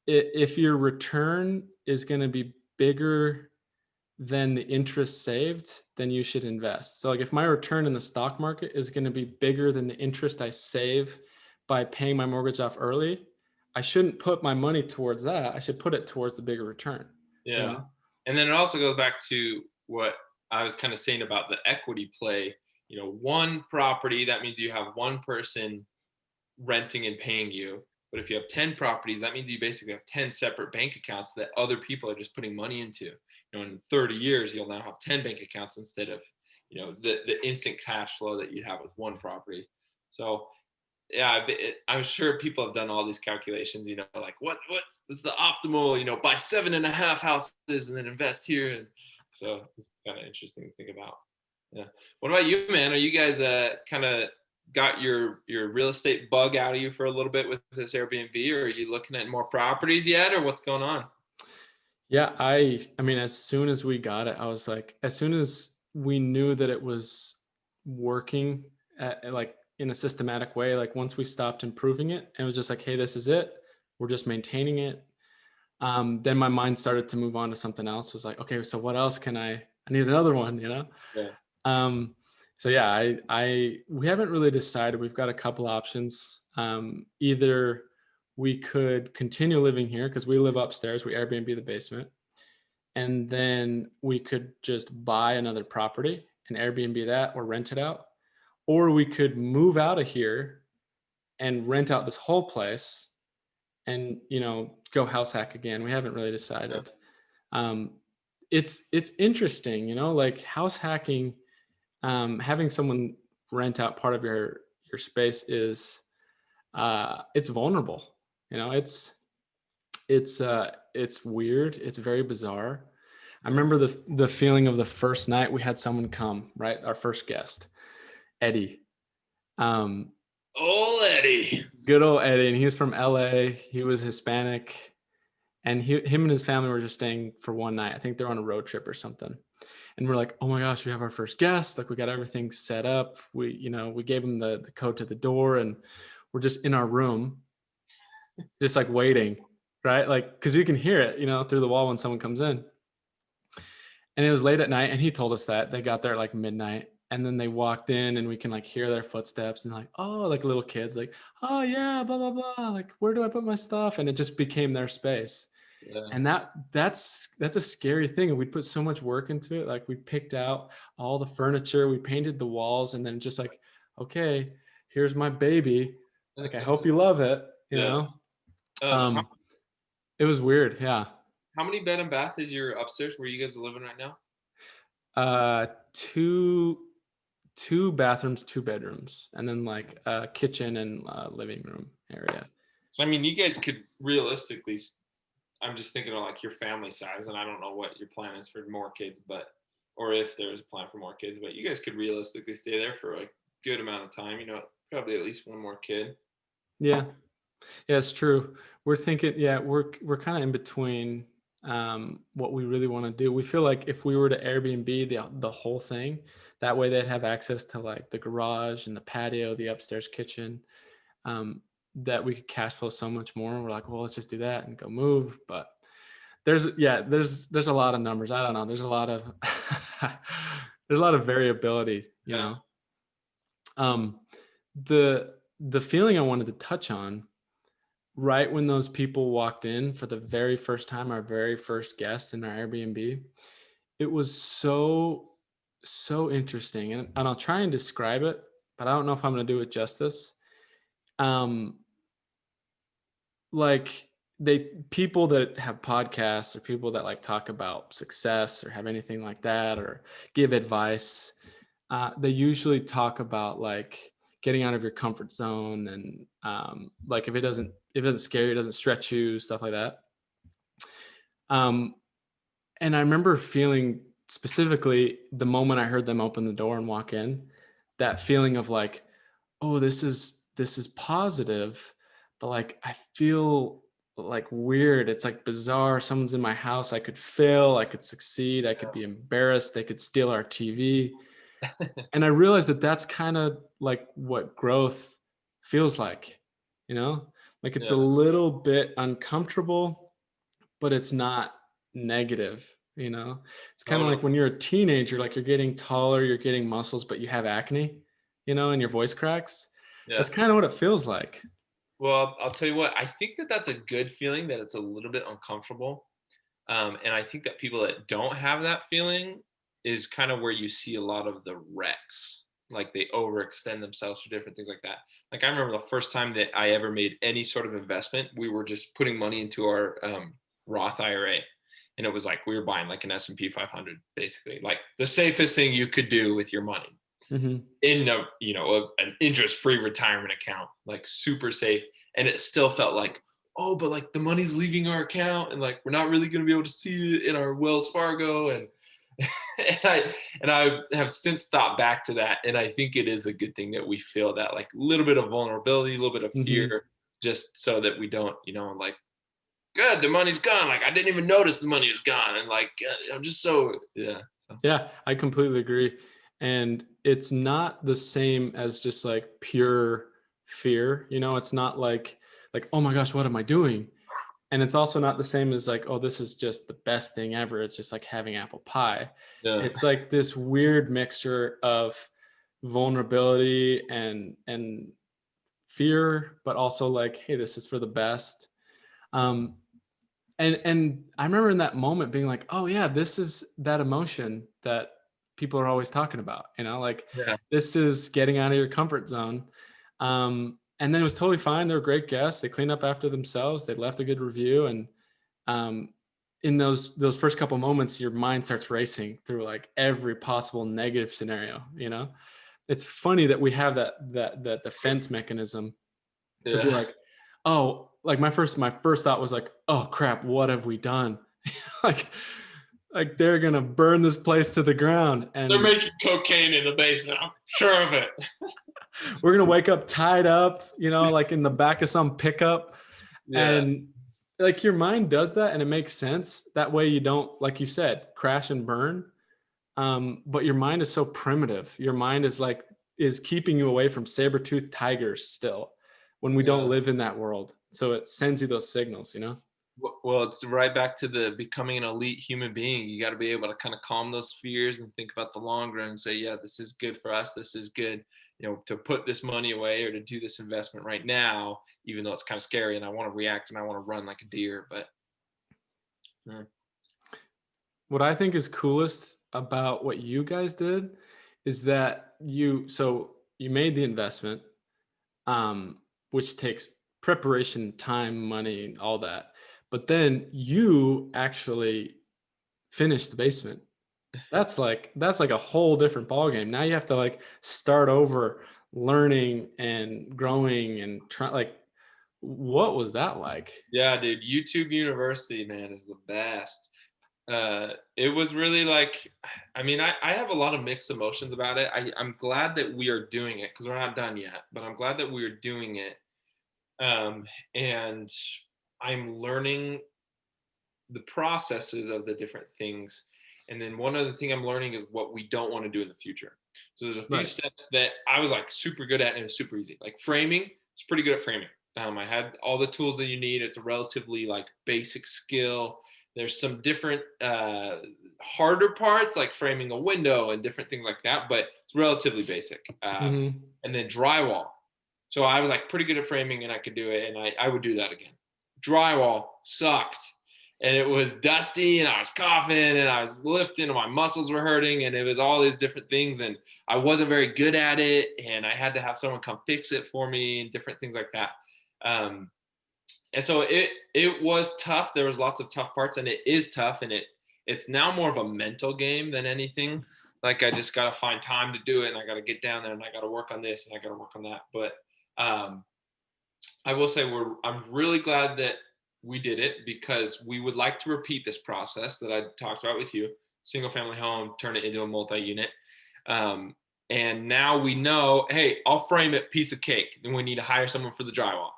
if your return is going to be bigger than the interest saved, then you should invest. So like if my return in the stock market is going to be bigger than the interest I save by paying my mortgage off early, I shouldn't put my money towards that. I should put it towards the bigger return. yeah. And then it also goes back to what I was kind of saying about the equity play. One property, that means you have one person renting and paying you. But if you have 10 properties, that means you basically have 10 separate bank accounts that other people are just putting money into. In 30 years, you'll now have 10 bank accounts instead of, the instant cash flow that you have with one property. So yeah, I'm sure people have done all these calculations, like what's the optimal, buy 7.5 houses and then invest here. And so it's kind of interesting to think about. Yeah. What about you, man? Are you guys kind of got your real estate bug out of you for a little bit with this Airbnb, or are you looking at more properties yet, or what's going on? Yeah, I mean, as soon as we got it, I was like, as soon as we knew that it was working like in a systematic way, like once we stopped improving it, and it was just like, hey, this is it. We're just maintaining it. Then my mind started to move on to something else. It was like, okay, so what else I need another one, Yeah. So yeah, we haven't really decided. We've got a couple options. Either we could continue living here because we live upstairs, we Airbnb the basement, and then we could just buy another property and Airbnb that or rent it out, or we could move out of here and rent out this whole place and go house hack again. We haven't really decided. Um, it's interesting, like house hacking. Having someone rent out part of your space is it's vulnerable. It's weird. It's very bizarre. I remember the feeling of the first night we had someone come, right? Our first guest, Eddie. Old Eddie. Good old Eddie. And he was from LA. He was Hispanic. And him and his family were just staying for one night. I think they're on a road trip or something. And we're like, oh my gosh, we have our first guest. Like we got everything set up. We gave him the code to the door and we're just in our room, just like waiting, right? Like, cause you can hear it, through the wall when someone comes in. And it was late at night and he told us that they got there at like midnight and then they walked in and we can like hear their footsteps and like, oh, like little kids, like, oh yeah, blah, blah, blah. Like, where do I put my stuff? And it just became their space. Yeah. And that's a scary thing. And we'd put so much work into it. Like we picked out all the furniture, we painted the walls, and then just like, okay, here's my baby. Like, I hope you love it, Yeah. How, it was weird. Yeah. how many bed and bath is your upstairs where you guys are living right now? Two, 2 bathrooms, 2 bedrooms, and then like a kitchen and living room area. So I mean, you guys could realistically, I'm just thinking of like your family size, and I don't know what your plan is for more kids, but or if there's a plan for more kids, but you guys could realistically stay there for a good amount of time. Probably at least one more kid. Yeah. Yeah, it's true. We're thinking, yeah, we're kind of in between what we really want to do. We feel like if we were to Airbnb the whole thing, that way they'd have access to like the garage and the patio, the upstairs kitchen, that we could cash flow so much more. We're like, well, let's just do that and go move. But there's a lot of numbers. I don't know. There's a lot of there's a lot of variability, you Yeah. know. The feeling I wanted to touch on right when those people walked in for the very first time, our very first guest in our Airbnb, it was so interesting. And I'll try and describe it, but I don't know if I'm going to do it justice. Um, like people that have podcasts or people that like talk about success or have anything like that or give advice, they usually talk about like getting out of your comfort zone and like if it doesn't scare you, it doesn't stretch you, stuff like that. Um, and I remember feeling specifically the moment I heard them open the door and walk in, that feeling of like, oh, this is positive, but like I feel like weird. It's like bizarre. Someone's in my house. I could fail. I could succeed. I could be embarrassed. They could steal our TV. And I realized that that's kind of like what growth feels like, you know, like it's a Yeah. little bit uncomfortable, but it's not negative, you know. It's kind of Totally. like when you're a teenager, like you're getting taller, you're getting muscles, but you have acne, you know, and your voice cracks. Yeah. That's kind of what it feels like. Well, I'll tell you what, I think that that's a good feeling, that it's a little bit uncomfortable. And I think that people that don't have that feeling is kind of where you see a lot of the wrecks. Like they overextend themselves for different things like that. Like I remember the first time that I ever made any sort of investment, we were just putting money into our Roth IRA. And it was like we were buying like an S&P 500, basically, like the safest thing you could do with your money Mm-hmm. in an interest-free retirement account, like super safe. And it still felt like, oh, but like the money's leaving our account and like we're not really going to be able to see it in our Wells Fargo. And and I have since thought back to that, and I think it is a good thing that we feel that like little bit of vulnerability, a little bit of Mm-hmm. fear, just so that we don't, like, good, the money's gone, like I didn't even notice the money was gone, and like I'm just so, yeah. So Yeah, I completely agree. And it's not the same as just like pure fear, you know, it's not like, oh my gosh, what am I doing? And it's also not the same as like, oh, this is just the best thing ever. It's just like having apple pie. yeah. It's like this weird mixture of vulnerability and fear, but also like, hey, this is for the best. Um, and I remember in that moment being like, oh yeah, this is that emotion that people are always talking about, you know, like Yeah. this is getting out of your comfort zone. And then it was totally fine. They were great guests. They cleaned up after themselves. They left a good review. And um, in those first couple moments, your mind starts racing through like every possible negative scenario, you know. It's funny that we have that defense mechanism to be Yeah. like, oh, like my first thought was like, oh crap, what have we done? like like they're gonna burn this place to the ground They're and making cocaine in the basement, I'm sure of it. we're gonna wake up tied up, you know, like in the back of some pickup. Yeah. And like your mind does that and it makes sense. That way you don't, like you said, crash and burn. But your mind is so primitive. Your mind is keeping you away from saber-toothed tigers still when we don't Yeah. live in that world. So it sends you those signals, you know? Well, it's right back to the becoming an elite human being. You got to be able to kind of calm those fears and think about the long run and say, yeah, this is good for us. This is good, to put this money away or to do this investment right now, even though it's kind of scary and I want to react and I want to run like a deer. But yeah. What I think is coolest about what you guys did is that you made the investment, um, which takes preparation, time, money, all that. But then you actually finished the basement. That's like a whole different ballgame. Now you have to like start over learning and growing and try like what was that like? Yeah, dude, YouTube University, man, is the best. It was really like, I mean, I have a lot of mixed emotions about it. I'm glad that we are doing it because we're not done yet, but I'm glad that we are doing it. And I'm learning the processes of the different things. And then one other thing I'm learning is what we don't want to do in the future. So there's a few Right. steps that I was like super good at and it was super easy. Like framing, it's pretty good at framing. I had all the tools that you need. It's a relatively like basic skill. There's some different harder parts like framing a window and different things like that, but it's relatively basic. Mm-hmm. And then drywall. So I was like pretty good at framing and I could do it. And I would do that again. Drywall sucked and it was dusty and I was coughing and I was lifting and my muscles were hurting and it was all these different things and I wasn't very good at it and I had to have someone come fix it for me and different things like that. And so it was tough. There was lots of tough parts and it is tough and it's now more of a mental game than anything. Like I just got to find time to do it and I got to get down there and I got to work on this and I got to work on that. But I will say I'm really glad that we did it because we would like to repeat this process that I talked about with you, single family home, turn it into a multi-unit. And now we know, hey, I'll frame it piece of cake. Then we need to hire someone for the drywall.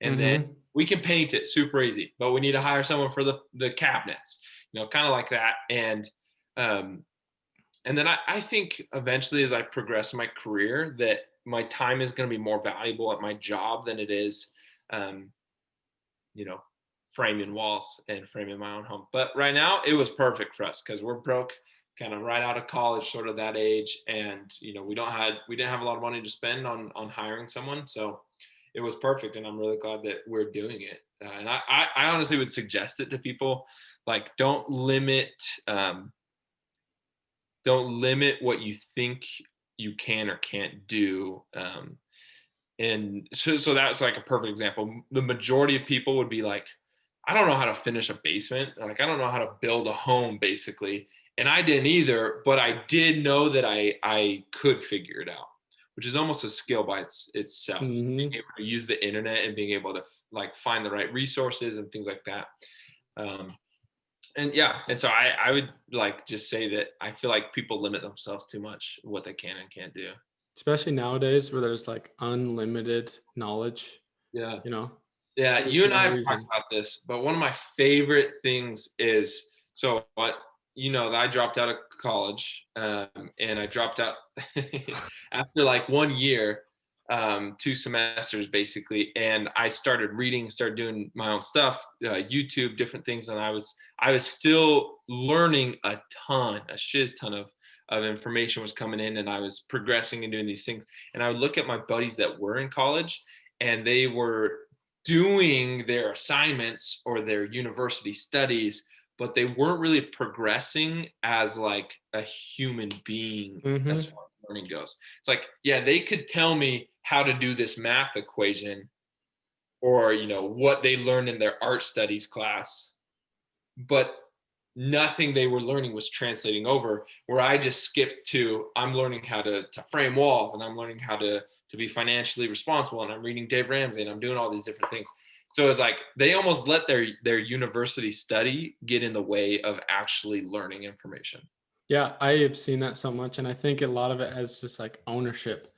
And then we can paint it super easy, but we need to hire someone for the cabinets, kind of like that. And then I think eventually as I progress in my career that my time is going to be more valuable at my job than it is, framing walls and framing my own home. But right now it was perfect for us because we're broke, kind of right out of college, sort of that age. And, we didn't have a lot of money to spend on hiring someone. So it was perfect. And I'm really glad that we're doing it. And I honestly would suggest it to people, like, don't limit what you think you can or can't do. And so that's like a perfect example. The majority of people would be like, I don't know how to finish a basement. Like, I don't know how to build a home, basically. And I didn't either, but I did know that I could figure it out, which is almost a skill by itself. Mm-hmm. Being able to use the internet and being able to like find the right resources and things like that. And so I would like just say that I feel like people limit themselves too much what they can and can't do. Especially nowadays where there's like unlimited knowledge, Yeah. there's You and no I have reason. talked about this, but one of my favorite things is I dropped out of college, and I dropped out after like 1 year, 2 semesters basically, and I started reading, started doing my own stuff, YouTube, different things, and I was still learning a shiz ton of information was coming in, and I was progressing and doing these things, and I would look at my buddies that were in college, and they were doing their assignments or their university studies, but they weren't really progressing as like a human being as far as learning goes. It's like, yeah, they could tell me how to do this math equation or, what they learned in their art studies class, but nothing they were learning was translating over, where I just skipped to, I'm learning how to frame walls and I'm learning how to be financially responsible and I'm reading Dave Ramsey and I'm doing all these different things. So it's like they almost let their university study get in the way of actually learning information. Yeah, I have seen that so much. And I think a lot of it has just like ownership.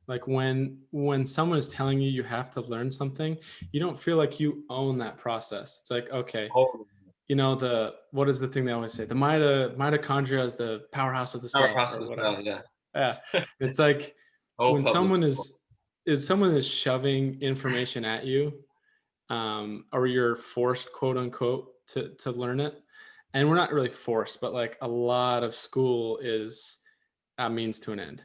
Like when someone is telling you have to learn something, you don't feel like you own that process. It's like, okay, what is the thing they always say? The mitochondria is the powerhouse of the cell or whatever. Yeah. It's like when someone is shoving information at you, or you're forced, quote unquote, to learn it. And we're not really forced, but like a lot of school is a means to an end.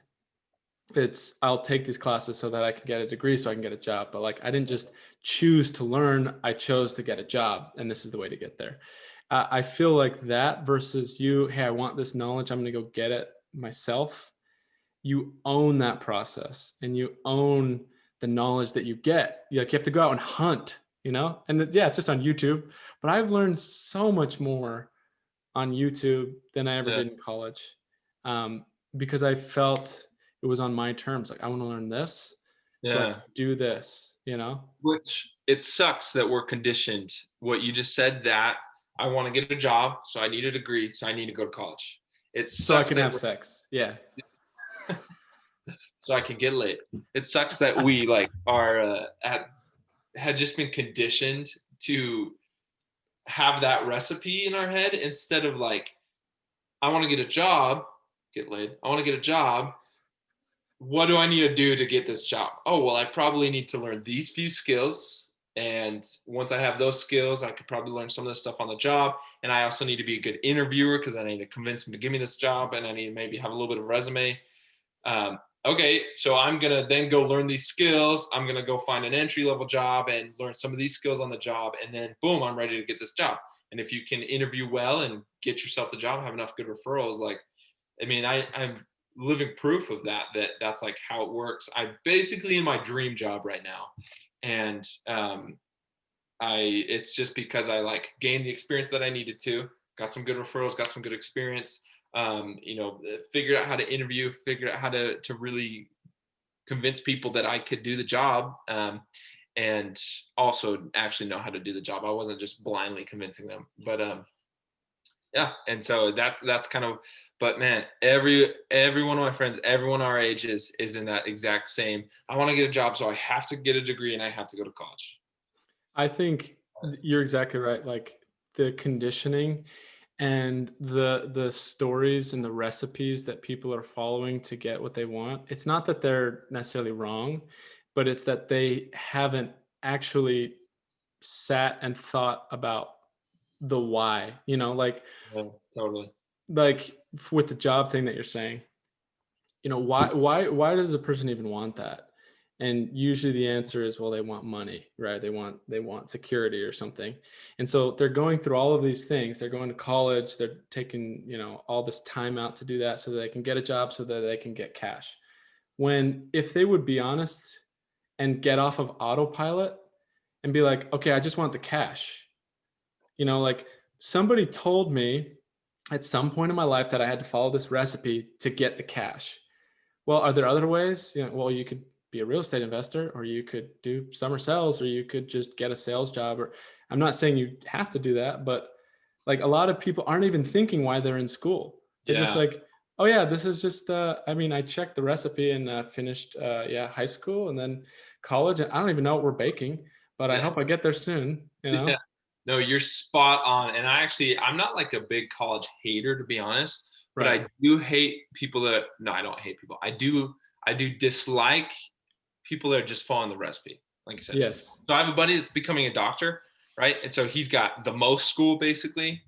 It's I'll take these classes so that I can get a degree so I can get a job. But like I didn't just choose to learn, I chose to get a job, and this is the way to get there. I feel like that versus you, hey, I want this knowledge, I'm going to go get it myself. You own that process and you own the knowledge that you get. You have to go out and hunt, and it's just on YouTube. But I've learned so much more on YouTube than I ever Yeah. did in college, because I felt it was on my terms. Like I want to learn this, so I Yeah. can do this. You know, Which it sucks that we're conditioned. What you just said, that I want to get a job, so I need a degree, so I need to go to college. It so I sucks can that have sex. Yeah, so I can get laid. It sucks that we like are had just been conditioned to have that recipe in our head instead of like, I want to get a job, get laid. I want to get a job. What do I need to do to get this job? Oh, well, I probably need to learn these few skills. And once I have those skills, I could probably learn some of this stuff on the job. And I also need to be a good interviewer because I need to convince them to give me this job. And I need to maybe have a little bit of resume. Okay, so I'm going to then go learn these skills. I'm going to go find an entry level job and learn some of these skills on the job. And then boom, I'm ready to get this job. And if you can interview well and get yourself the job, have enough good referrals, like, I mean, I'm living proof of that, that's like how it works. I'm basically in my dream job right now. And it's just because I like gained the experience that I needed to, got some good referrals, got some good experience, figured out how to interview, figured out how to really convince people that I could do the job, and also actually know how to do the job. I wasn't just blindly convincing them, but yeah. And so that's kind of, but man, every one of my friends, everyone our age is in that exact same, I want to get a job, so I have to get a degree and I have to go to college. I think you're exactly right. Like the conditioning and the stories and the recipes that people are following to get what they want. It's not that they're necessarily wrong, but it's that they haven't actually sat and thought about the why, Yeah, totally. like with the job thing that you're saying, why does a person even want that? And usually the answer is, well, they want money, right? They want security or something. And so they're going through all of these things. They're going to college, they're taking, all this time out to do that so that they can get a job, so that they can get cash. When if they would be honest and get off of autopilot and be like, okay, I just want the cash. Like somebody told me at some point in my life that I had to follow this recipe to get the cash. Well, are there other ways? Well, you could be a real estate investor, or you could do summer sales, or you could just get a sales job. Or I'm not saying you have to do that, but like a lot of people aren't even thinking why they're in school. They're just Yeah. like, oh yeah, this is just, I checked the recipe and finished, high school and then college. And I don't even know what we're baking, but I Yeah. hope I get there soon, Yeah. No, you're spot on. And I'm not like a big college hater, to be honest, but Right. I do hate people that, no, I don't hate people. I do dislike people that are just following the recipe, like you said. Yes. So I have a buddy that's becoming a doctor, right? And so he's got the most school basically.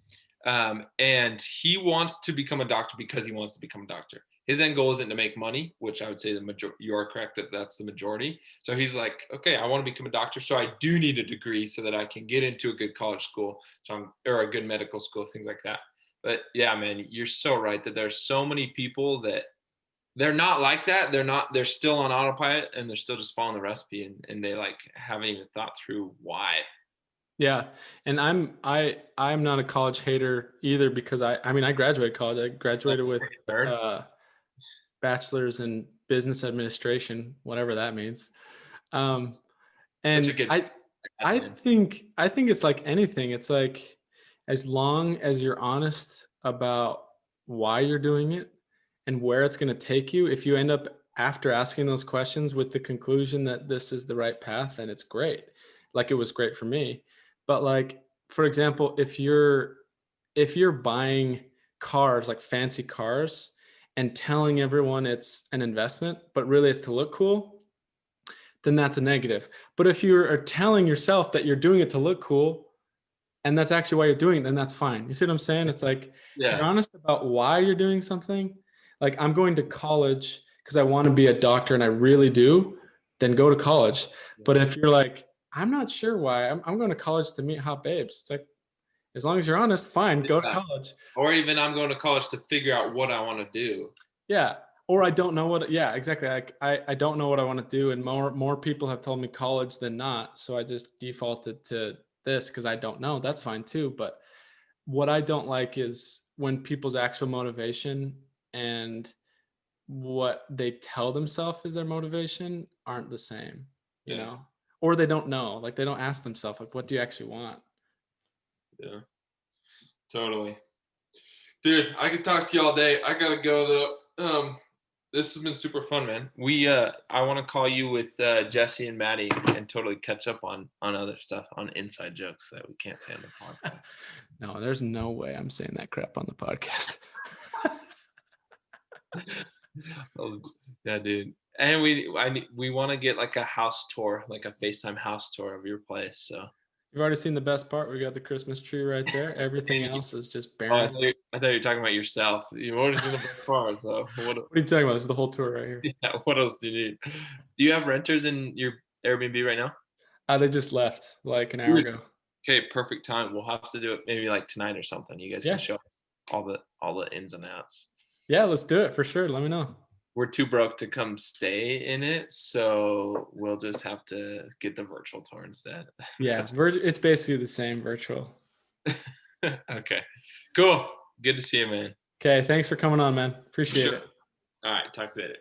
And he wants to become a doctor because he wants to become a doctor. His end goal isn't to make money, which I would say you are correct that that's the majority. So he's like, okay, I want to become a doctor, so I do need a degree so that I can get into a good college school, or a good medical school, things like that. But yeah, man, you're so right that there's so many people that they're not like that. They're still on autopilot and they're still just following the recipe, and they like haven't even thought through why. Yeah. And I'm not a college hater either, because I graduated college. I graduated with Nerd. uh bachelor's in business administration, whatever that means. Um Such a and good admin. I think it's like anything. It's like as long as you're honest about why you're doing it and where it's going to take you, if you end up after asking those questions with the conclusion that this is the right path, then it's great. Like it was great for me. But like, for example, if you're buying cars, like fancy cars, and telling everyone it's an investment, but really it's to look cool, then that's a negative. But if you are telling yourself that you're doing it to look cool, and that's actually why you're doing it, then that's fine. You see what I'm saying? It's like, if you're Yeah. honest about why you're doing something, like I'm going to college because I want to be a doctor and I really do, then go to college. But if you're like, I'm not sure why, I'm going to college to meet hot babes. It's like, as long as you're honest, fine, go to Yeah. college. Or even I'm going to college to figure out what I want to do. Yeah. Or I don't know what, yeah, exactly. Like I don't know what I want to do. And more people have told me college than not. So I just defaulted to this because I don't know. That's fine too. But what I don't like is when people's actual motivation and what they tell themselves is their motivation aren't the same, you Yeah. know, or they don't know, like they don't ask themselves, like, what do you actually want? Yeah. Totally. Dude, I could talk to you all day. I gotta go though. This has been super fun, man. I want to call you with Jesse and Maddie and totally catch up on other stuff, on inside jokes that we can't say on the podcast. No, there's no way I'm saying that crap on the podcast. Oh, yeah, dude. And we want to get like a house tour, like a FaceTime house tour of your place. So You've already seen the best part. We got the Christmas tree right there. Everything else is just barren. I thought you were talking about yourself. You've already seen the best part. So What are you talking about? This is the whole tour right here. yeah, what else do you need? Do you have renters in your Airbnb right now? They just left like an hour ago. Okay, perfect time. We'll have to do it maybe like tonight or something. You guys Yeah. can show us all the ins and outs. Yeah, let's do it for sure. Let me know. We're too broke to come stay in it, so we'll just have to get the virtual tour instead. Yeah, it's basically the same virtual. Okay, cool. Good to see you, man. Okay, thanks for coming on, man. Appreciate it. All right, talk to you later.